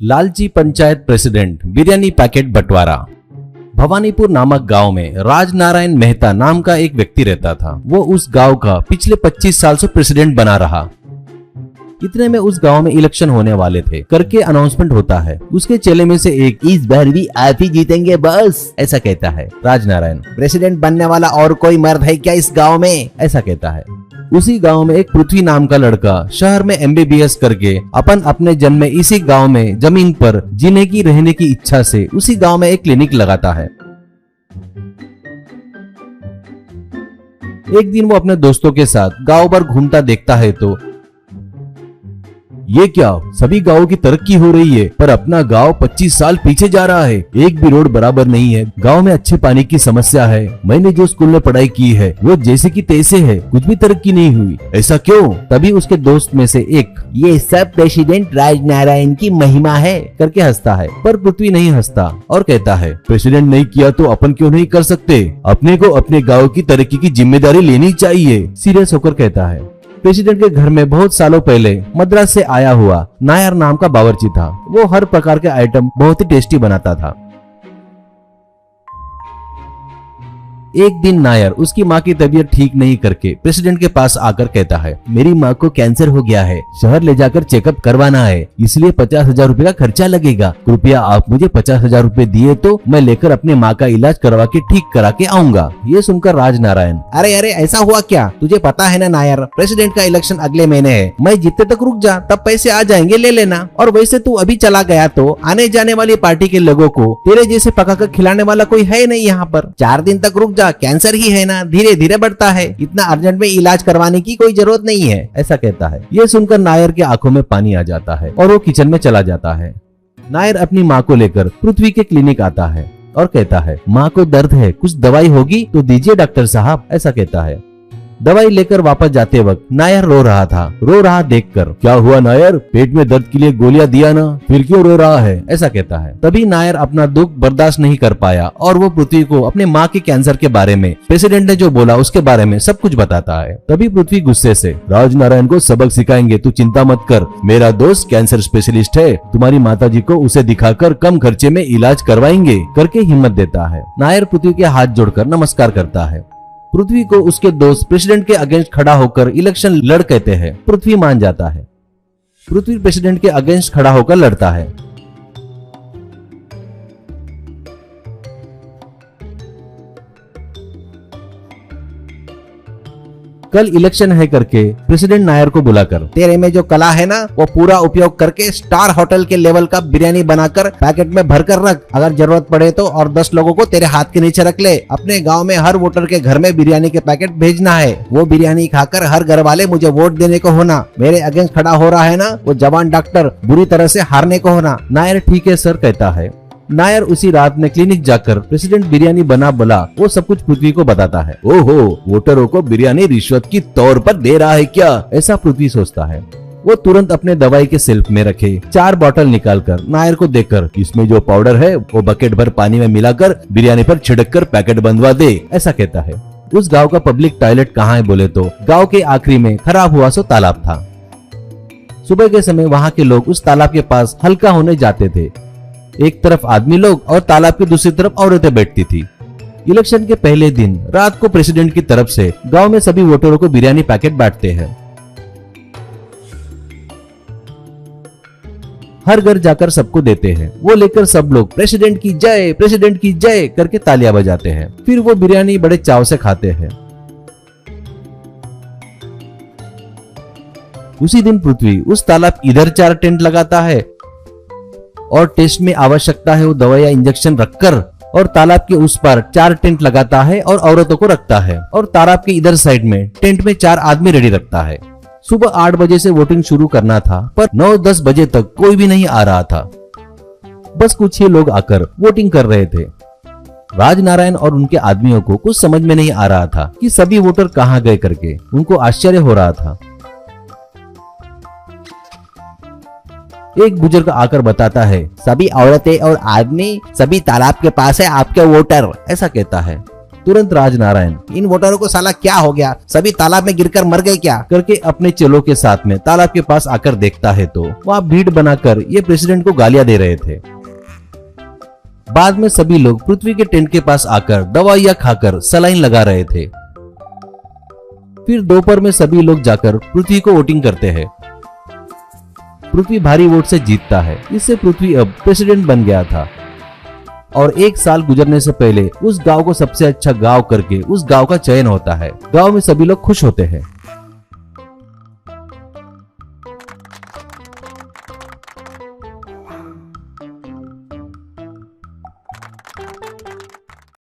लालची panchayat president biryani packet बंटवारा। भवानीपुर नामक गांव में राजनारायण मेहता नाम का एक व्यक्ति रहता था। वो उस गांव का पिछले 25 साल से प्रेसिडेंट बना रहा। इतने में उस गांव में इलेक्शन होने वाले थे करके अनाउंसमेंट होता है। उसके चेले में से एक, इस बार भी आप ही जीतेंगे बस, ऐसा कहता है। राजनारायण, प्रेसिडेंट बनने वाला और कोई मर्द है क्या इस गांव में, ऐसा कहता है। उसी गांव में एक पृथ्वी नाम का लड़का शहर में MBBS करके अपने जन्म में इसी गांव में जमीन पर जीने की रहने की इच्छा से उसी गांव में एक क्लिनिक लगाता है। एक दिन वो अपने दोस्तों के साथ गांव भर घूमता देखता है तो ये क्या, सभी गांवों की तरक्की हो रही है पर अपना गांव 25 साल पीछे जा रहा है। एक भी रोड बराबर नहीं है, गांव में अच्छे पानी की समस्या है, मैंने जो स्कूल में पढ़ाई की है वो जैसे की तैसे है, कुछ भी तरक्की नहीं हुई, ऐसा क्यों। तभी उसके दोस्त में से एक, ये सब प्रेसिडेंट राजनारायण की महिमा है करके हंसता है। पर पृथ्वी नहीं हंसता और कहता है, प्रेसिडेंट नहीं किया तो अपन क्यों नहीं कर सकते, अपने को अपने गाँव की तरक्की की जिम्मेदारी लेनी चाहिए, सीरियस होकर कहता है। प्रेसिडेंट के घर में बहुत सालों पहले मद्रास से आया हुआ नायर नाम का बावर्ची था। वो हर प्रकार के आइटम बहुत ही टेस्टी बनाता था। एक दिन नायर उसकी माँ की तबीयत ठीक नहीं करके प्रेसिडेंट के पास आकर कहता है, मेरी माँ को कैंसर हो गया है, शहर ले जाकर चेकअप करवाना है, इसलिए 50,000 रुपए का खर्चा लगेगा, कृपया आप मुझे 50,000 रुपए दिए तो मैं लेकर अपने माँ का इलाज करवा के ठीक करा के आऊंगा। ये सुनकर राजनारायण, अरे अरे ऐसा हुआ क्या, तुझे पता है ना नायर, प्रेसिडेंट का इलेक्शन अगले महीने है, मैं जीतते तक रुक जा, तब पैसे आ जाएंगे, ले लेना। और वैसे तू अभी चला गया तो आने जाने वाली पार्टी के लोगों को तेरे जैसे पकाकर खिलाने वाला कोई है नहीं यहाँ पर, 4 दिन तक रुक, कैंसर ही है ना, धीरे धीरे बढ़ता है, इतना अर्जेंट में इलाज करवाने की कोई जरूरत नहीं है, ऐसा कहता है। ये सुनकर नायर की आंखों में पानी आ जाता है और वो किचन में चला जाता है। नायर अपनी माँ को लेकर पृथ्वी के क्लिनिक आता है और कहता है, माँ को दर्द है, कुछ दवाई होगी तो दीजिए डॉक्टर साहब, ऐसा कहता है। दवाई लेकर वापस जाते वक्त नायर रो रहा था। रो रहा देखकर, क्या हुआ नायर, पेट में दर्द के लिए गोलियां दिया ना, फिर क्यों रो रहा है, ऐसा कहता है। तभी नायर अपना दुख बर्दाश्त नहीं कर पाया और वो पृथ्वी को अपने माँ के कैंसर के बारे में, प्रेसिडेंट ने जो बोला उसके बारे में सब कुछ बताता है। तभी पृथ्वी गुस्से से, राजनारायण को सबक सिखाएंगे, तू चिंता मत कर, मेरा दोस्त कैंसर स्पेशलिस्ट है, तुम्हारी माताजी को उसे दिखाकर कम खर्चे में इलाज करवाएंगे करके हिम्मत देता है। नायर पृथ्वी के हाथ जोड़कर नमस्कार करता है। पृथ्वी को उसके दोस्त प्रेसिडेंट के अगेंस्ट खड़ा होकर इलेक्शन लड़ कहते हैं। पृथ्वी मान जाता है। पृथ्वी प्रेसिडेंट के अगेंस्ट खड़ा होकर लड़ता है। कल इलेक्शन है करके प्रेसिडेंट नायर को बुलाकर, तेरे में जो कला है ना वो पूरा उपयोग करके स्टार होटल के लेवल का बिरयानी बनाकर पैकेट में भरकर रख, अगर जरूरत पड़े तो और 10 लोगों को तेरे हाथ के नीचे रख ले। अपने गांव में हर वोटर के घर में बिरयानी के पैकेट भेजना है, वो बिरयानी खाकर हर घर वाले मुझे वोट देने को होना। मेरे अगेंस्ट खड़ा हो रहा है ना वो जवान डॉक्टर बुरी तरह से हारने को होना। नायर ठीक है सर कहता है। नायर उसी रात में क्लिनिक जाकर प्रेसिडेंट बिरयानी बना बोला वो सब कुछ पृथ्वी को बताता है। ओहो, वोटरों को बिरयानी रिश्वत की तौर पर दे रहा है क्या, ऐसा पृथ्वी सोचता है। वो तुरंत अपने दवाई के शेल्फ में रखे 4 बोतल निकालकर नायर को देकर, इसमें जो पाउडर है वो बकेट भर पानी में मिलाकर बिरयानी पर छिड़क कर पैकेट बंधवा दे, ऐसा कहता है। उस गाँव का पब्लिक टॉयलेट कहाँ है बोले तो गाँव के आखिरी में खराब हुआ सो तालाब था। सुबह के समय वहाँ के लोग उस तालाब के पास हल्का होने जाते थे। एक तरफ आदमी लोग और तालाब की दूसरी तरफ औरतें बैठती थी। इलेक्शन के पहले दिन रात को प्रेसिडेंट की तरफ से गांव में सभी वोटरों को बिरयानी पैकेट बांटते हैं। हर घर जाकर सबको देते हैं। वो लेकर सब लोग प्रेसिडेंट की जय करके तालियां बजाते हैं। फिर वो बिरयानी बड़े चाव से खाते हैं। उसी दिन पृथ्वी उस तालाब इधर 4 टेंट लगाता है और टेस्ट में आवश्यकता है वो दवाई या इंजेक्शन रखकर, और तालाब के उस पार 4 टेंट लगाता है और औरतों को रखता है, और तालाब के इधर साइड में टेंट में 4 आदमी रेडी रखता है। सुबह 8 बजे से वोटिंग शुरू करना था पर 9-10 बजे तक कोई भी नहीं आ रहा था। बस कुछ ही लोग आकर वोटिंग कर रहे थे। राजनारायण और उनके आदमियों को कुछ समझ में नहीं आ रहा था कि सभी वोटर कहाँ गए करके। उनको आश्चर्य हो रहा था। एक बुजुर्ग आकर बताता है, सभी औरतें और आदमी सभी तालाब के पास है आपके वोटर, ऐसा कहता है। तुरंत राजनारायण, इन वोटरों को साला क्या हो गया, सभी तालाब में गिरकर मर गए क्या, करके अपने चेलों के साथ में तालाब के पास आकर देखता है तो वहाँ भीड़ बनाकर ये प्रेसिडेंट को गालियां दे रहे थे। बाद में सभी लोग पृथ्वी के टेंट के पास आकर दवाइयां खाकर सलाइन लगा रहे थे। फिर दोपहर में सभी लोग जाकर पृथ्वी को वोटिंग करते हैं। पृथ्वी भारी वोट से जीतता है। इससे पृथ्वी अब प्रेसिडेंट बन गया था और 1 साल गुजरने से पहले उस गांव को सबसे अच्छा गांव करके उस गांव का चयन होता है। गांव में सभी लोग खुश होते हैं।